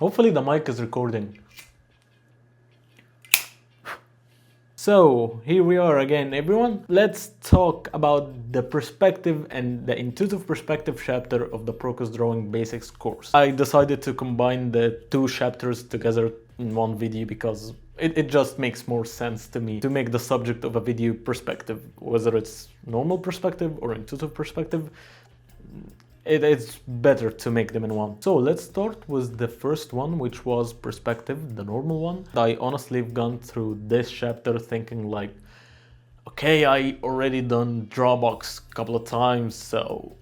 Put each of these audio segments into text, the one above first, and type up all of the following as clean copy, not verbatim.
Hopefully the mic is recording. So, here we are again, everyone. Let's talk about the perspective and the intuitive perspective chapter of the Proko Drawing Basics course. I decided to combine the two chapters together in one video because it just makes more sense to me to make the subject of a video perspective, whether it's normal perspective or intuitive perspective. It's better to make them in one. So let's start with the first one, which was perspective, the normal one. I honestly have gone through this chapter thinking like, okay, I already done Drawbox a couple of times, so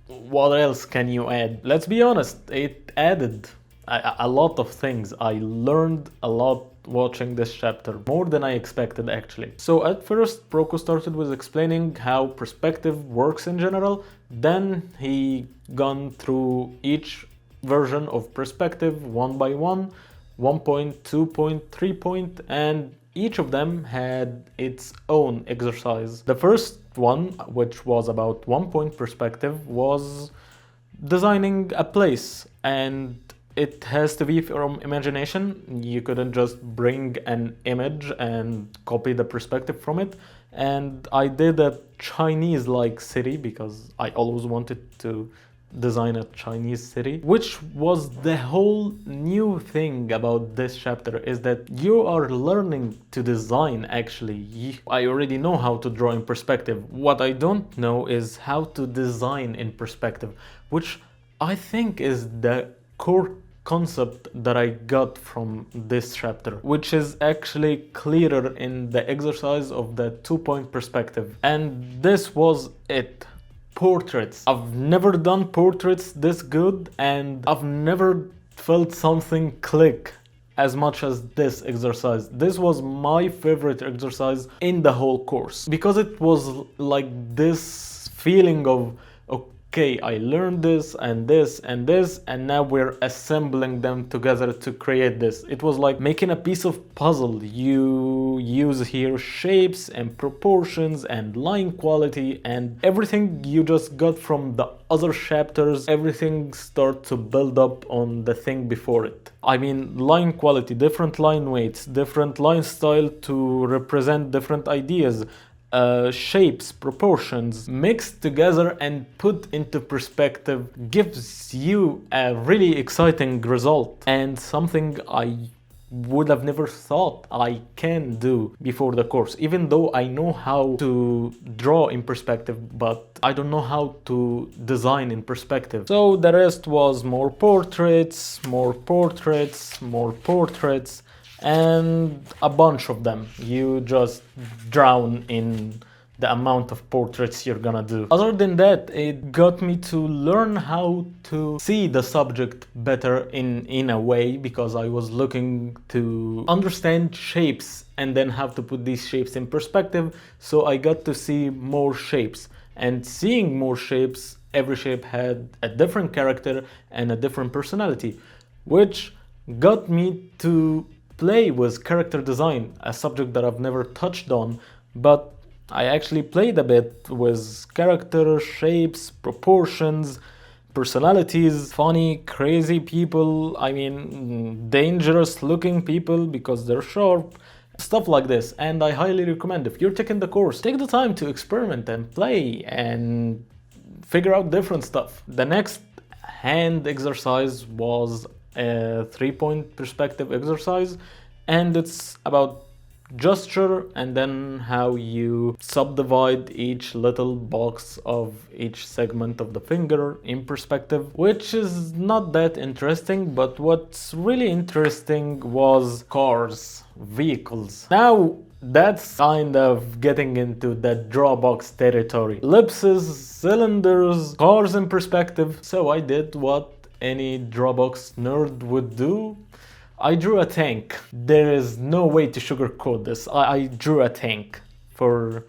what else can you add? Let's be honest, it added a lot of things. I learned a lot watching this chapter, more than I expected actually. So at first Proko started with explaining how perspective works in general, then he gone through each version of perspective one by one, 1 point, 2 point, 3 point, and each of them had its own exercise. The first one, which was about 1 point perspective, was designing a place, and it has to be from imagination. You couldn't just bring an image and copy the perspective from it. And I did a Chinese-like city because I always wanted to design a Chinese city, which was the whole new thing about this chapter, is that you are learning to design actually. I already know how to draw in perspective. What I don't know is how to design in perspective, which I think is the core concept that I got from this chapter, which is actually clearer in the exercise of the 2 point perspective. And this was it. Portraits. I've never done portraits this good, and I've never felt something click as much as this exercise. This was my favorite exercise in the whole course because it was like this feeling of, okay, I learned this and this and this, and now we're assembling them together to create this. It was like making a piece of puzzle. You use here shapes and proportions and line quality and everything you just got from the other chapters. Everything starts to build up on the thing before it. I mean, line quality, different line weights, different line style to represent different ideas. Shapes, proportions mixed together and put into perspective gives you a really exciting result, and something I would have never thought I can do before the course. Even though I know how to draw in perspective, but I don't know how to design in perspective. So the rest was more portraits, more portraits, more portraits, and a bunch of them. You just drown in the amount of portraits you're gonna do. Other than that, it got me to learn how to see the subject better in a way, because I was looking to understand shapes and then have to put these shapes in perspective. So I got to see more shapes, and seeing more shapes, every shape had a different character and a different personality, which got me to play with character design, a subject that I've never touched on, but I actually played a bit with character, shapes, proportions, personalities, funny, crazy people, I mean, dangerous looking people because they're sharp, stuff like this. And I highly recommend, if you're taking the course, take the time to experiment and play and figure out different stuff. The next hand exercise was a 3 point perspective exercise, and it's about gesture and then how you subdivide each little box of each segment of the finger in perspective, which is not that interesting. But what's really interesting was cars, vehicles. Now that's kind of getting into the Drawbox territory. Ellipses, cylinders, cars in perspective. So I did what any Drawbox nerd would do. I drew a tank. There is no way to sugarcoat this. I drew a tank for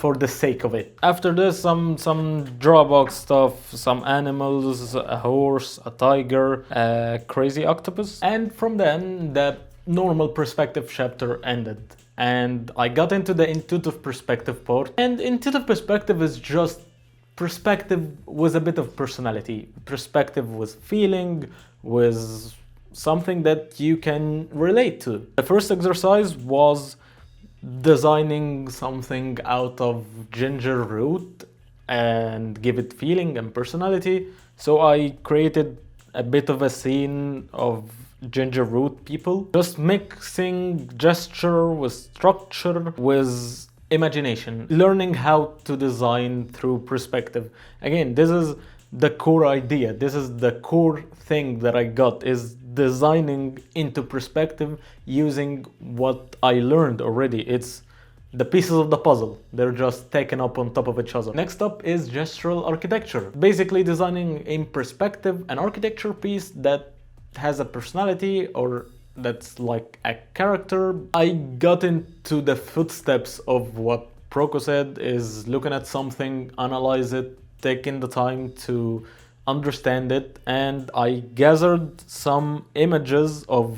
the sake of it. After this, some Drawbox stuff, some animals, a horse, a tiger, a crazy octopus. And from then, the normal perspective chapter ended. And I got into the intuitive perspective part. And intuitive perspective is just perspective with a bit of personality. Perspective with feeling, with something that you can relate to. The first exercise was designing something out of ginger root and give it feeling and personality. So I created a bit of a scene of ginger root people, just mixing gesture with structure with imagination, learning how to design through perspective. Again, this is the core idea, this is the core thing that I got, is designing into perspective using what I learned already. It's the pieces of the puzzle, they're just taken up on top of each other. Next up is gestural architecture, basically designing in perspective an architecture piece that has a personality or that's like a character. I got into the footsteps of what Proko said, is looking at something, analyze it, taking the time to understand it, and I gathered some images of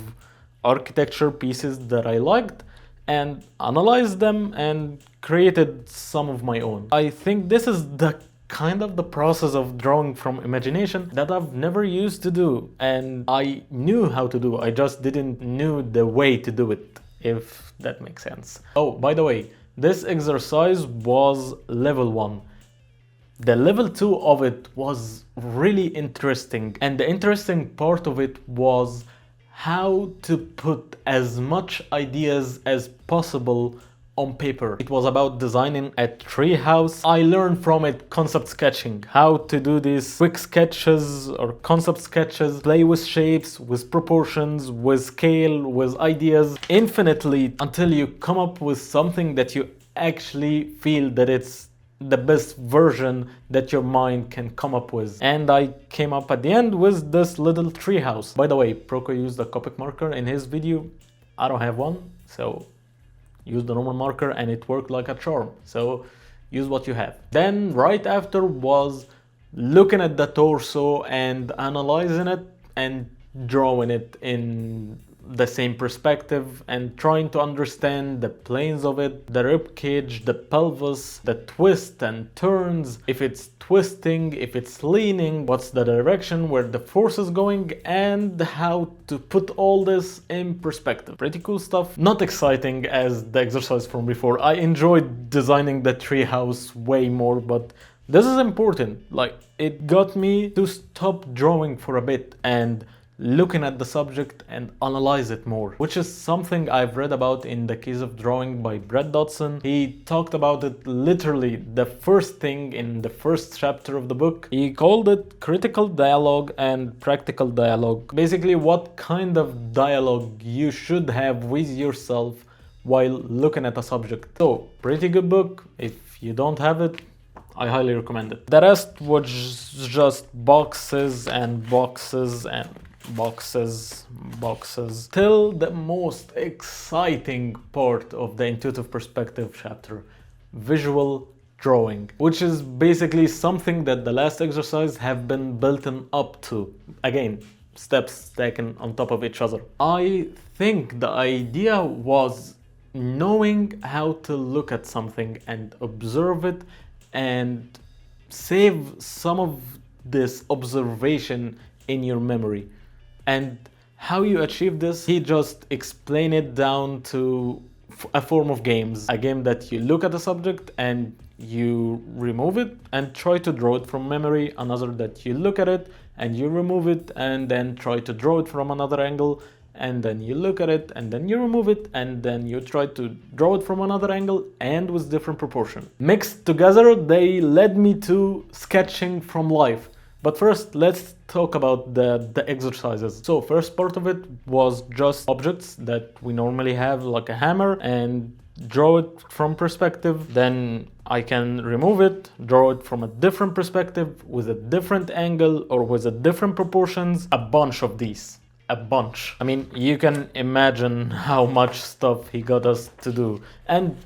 architecture pieces that I liked and analyzed them and created some of my own. I think this is the kind of the process of drawing from imagination that I've never used to do, and I knew how to do, I just didn't know the way to do it, if that makes sense. Oh, by the way, this exercise was level 1. The level 2 of it was really interesting, and the interesting part of it was how to put as much ideas as possible on paper. It was about designing a tree house. I learned from it concept sketching, how to do these quick sketches or concept sketches, play with shapes, with proportions, with scale, with ideas infinitely until you come up with something that you actually feel that it's the best version that your mind can come up with. And I came up at the end with this little tree house. By the way, Proko used a Copic marker in his video. I don't have one, so use the normal marker and it worked like a charm. So use what you have. Then right after was looking at the torso and analyzing it and drawing it in the same perspective and trying to understand the planes of it, the rib cage, the pelvis, the twist and turns, if it's twisting, if it's leaning, what's the direction, where the force is going, and how to put all this in perspective. Pretty cool stuff. Not exciting as the exercise from before. I enjoyed designing the treehouse way more, but this is important. Like, it got me to stop drawing for a bit and looking at the subject and analyze it more, which is something I've read about in The Keys of Drawing by Brett Dodson. He talked about it literally the first thing in the first chapter of the book. He called it critical dialogue and practical dialogue. Basically, what kind of dialogue you should have with yourself while looking at a subject. So, pretty good book. If you don't have it, I highly recommend it. The rest was just boxes and boxes and boxes till the most exciting part of the intuitive perspective chapter, visual drawing, which is basically something that the last exercise have been built up to. Again, steps taken on top of each other. I think the idea was knowing how to look at something and observe it and save some of this observation in your memory. And how you achieve this, he just explained it down to a form of games. A game that you look at a subject and you remove it and try to draw it from memory. Another that you look at it and you remove it and then try to draw it from another angle. And then you look at it and then you remove it and then you try to draw it from another angle and with different proportion. Mixed together, they led me to sketching from life. But first, let's talk about the exercises. So first part of it was just objects that we normally have, like a hammer, and draw it from perspective. Then I can remove it, draw it from a different perspective with a different angle or with a different proportions. A bunch of these. A bunch. I mean, you can imagine how much stuff he got us to do. And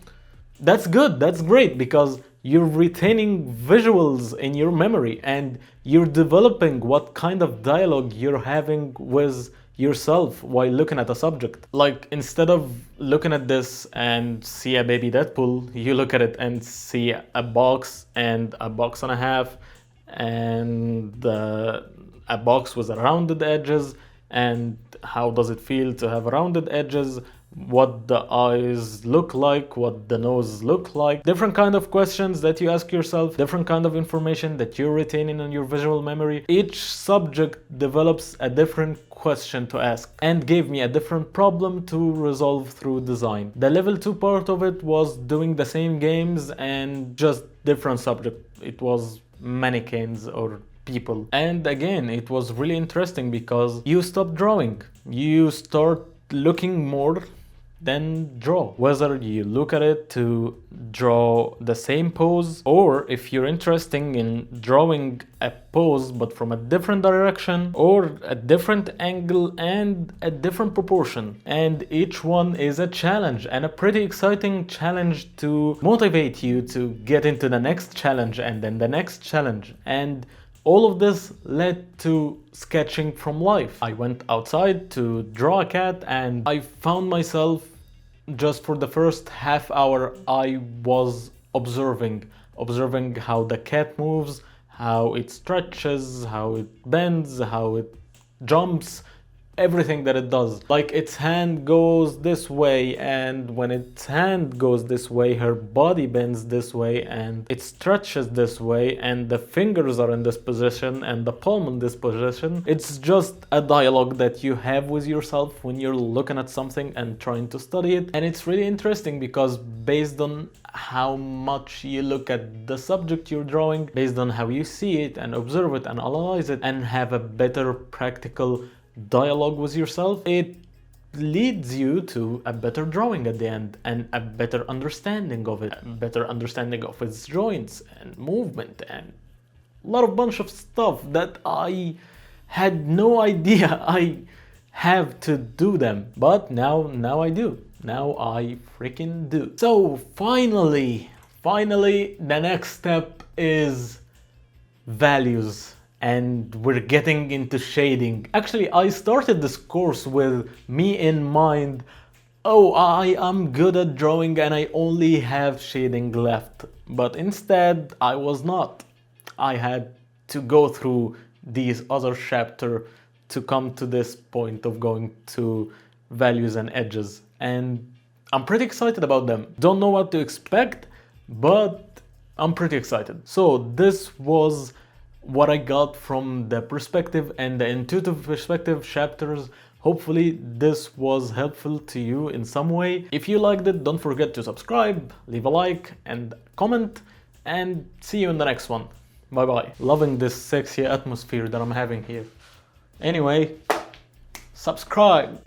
that's good, that's great, because you're retaining visuals in your memory and you're developing what kind of dialogue you're having with yourself while looking at a subject. Like, instead of looking at this and see a baby Deadpool, you look at it and see a box and a box and a half and a box with rounded edges and how does it feel to have rounded edges, what the eyes look like, what the nose look like, different kind of questions that you ask yourself, different kind of information that you're retaining in your visual memory. Each subject develops a different question to ask and gave me a different problem to resolve through design. The level 2 part of it was doing the same games and just different subject. It was mannequins or people. And again, it was really interesting because you stop drawing. You start looking more than draw. Whether you look at it to draw the same pose, or if you're interested in drawing a pose but from a different direction or a different angle and a different proportion. And each one is a challenge, and a pretty exciting challenge to motivate you to get into the next challenge and then the next challenge. And all of this led to sketching from life. I went outside to draw a cat and I found myself just for the first half hour I was observing how the cat moves, how it stretches, how it bends, how it jumps, everything that it does. Like its hand goes this way, and when its hand goes this way, her body bends this way and it stretches this way, and the fingers are in this position and the palm in this position. It's just a dialogue that you have with yourself when you're looking at something and trying to study it. And it's really interesting because based on how much you look at the subject you're drawing, based on how you see it and observe it and analyze it and have a better practical dialogue with yourself, it leads you to a better drawing at the end and a better understanding of it, a better understanding of its joints and movement and a lot of bunch of stuff that I had no idea I have to do them. But now I do. Now I freaking do. So finally, the next step is values. And we're getting into shading. Actually, I started this course with me in mind. Oh, I am good at drawing and I only have shading left. But instead, I was not. I had to go through these other chapters to come to this point of going to values and edges. And I'm pretty excited about them. Don't know what to expect, but I'm pretty excited. So this was what I got from the perspective and the intuitive perspective chapters. Hopefully this was helpful to you in some way. If you liked it, don't forget to subscribe, leave a like and comment, and see you in the next one. Bye bye. Loving this sexy atmosphere that I'm having here. Anyway, subscribe.